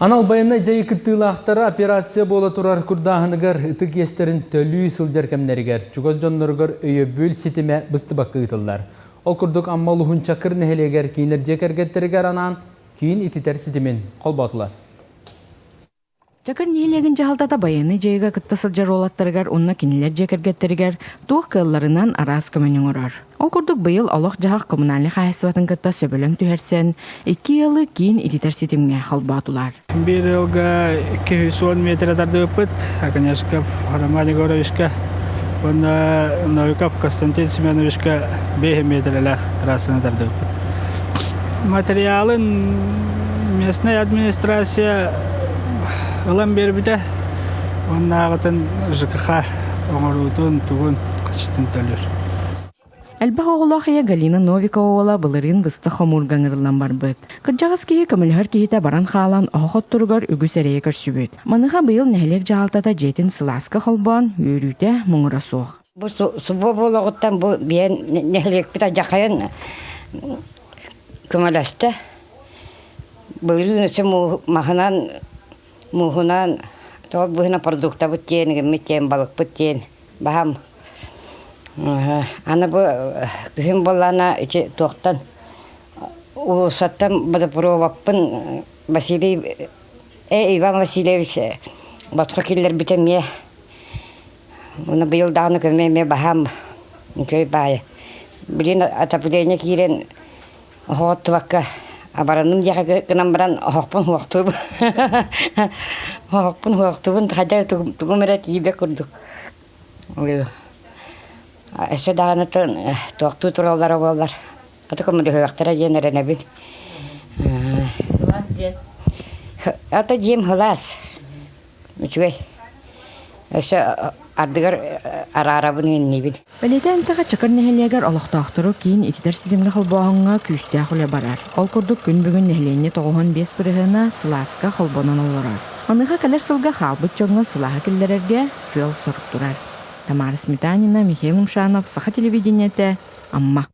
Анал байына жайы кыттылақтары операция бола турар күрдағынығыр ұтық естерін төлі сылжар кәмнерігер, жүгоз жонларығыр өйі бөл сетіме бұсты баққы ұтылдар. Ол күрдік аммалуғын чақыр нәхелегер кейінер жекергеттерігер анан кейін ититер сетімен қолбатылар. Чакыр нелеген жахалтата баяны жайга кыттасыл жаролаттарыгар онна кинилер жекергеттеригер туох кылларынан арас көмөнүң урар. Ол курдук быйыл олох жахак коммуналь хайсыбатын кытта сөбөлөң түһәрсен 2 йылы кийин ититер сетимге халбатулар. Bir yılga 210 metre dardıpıt, Akanyashka, Романе Горовичка, Новиков Константин Семеновичка 5 метрелер трассаны dardıpıt. Материалын местная администрация ылам бербіде, оның ағытын ЖКХ оңырудың туғын қачытын төлір. Әлбақ оғылақия Галина Новикова бұлырын бұсты қомурғаңырылан бар бұд. Кырджағыз кейі көмілгір кейті баран қағалан оғыт тұрғыр үгіс әрейе көрсібет. Маныға бұйыл нәхелек жағалтата жетін сыласқы қолбан өрүйті мұңыра соқ. Бұл сұбы болығыттан бұл бейін нәхелек біта жақайын көміләсті. Бұйылын өсі мағынан Мухунан, то бухина продукта бутен, митен балык бутен, бахам. Ана бу күн болана ичи тоқтан. Улусаттан бада пробаппын Василий Иван Васильевич батқа келдер битен ме. Уна быйыл дағыны көмеме бахам. Көй бай. Билин атапление кирен хот вакка. Абараным яға кынан баран хоқпын хуақтубын. Хоқпын хуақтубын қадар тұғымырат ебе күрдік. Әсі дағанытын тоқту тұралдары болдар. Аты көмірі хуақтара женерін әбін. Хылас жен? Аты жем хылас. Мүчугай. Әсі ардығар ара-арабын енне бін. Бәлеті әнтіға чықыр нәхелегер олықтақтыру кейін итидер сізімге қылбағыңа күйісті ақылы барар. Ол күрдік күн бүгін нәхелене тоғын 5 бірігіна сыласқа қылбонан олырар. Аныға кәлер сылға қалбыт жоңға сылаға келдерерге сыл сұрып тұрар. Тамара Сметанина, Михаил Умшанов, Саха телевидениеті, Амма.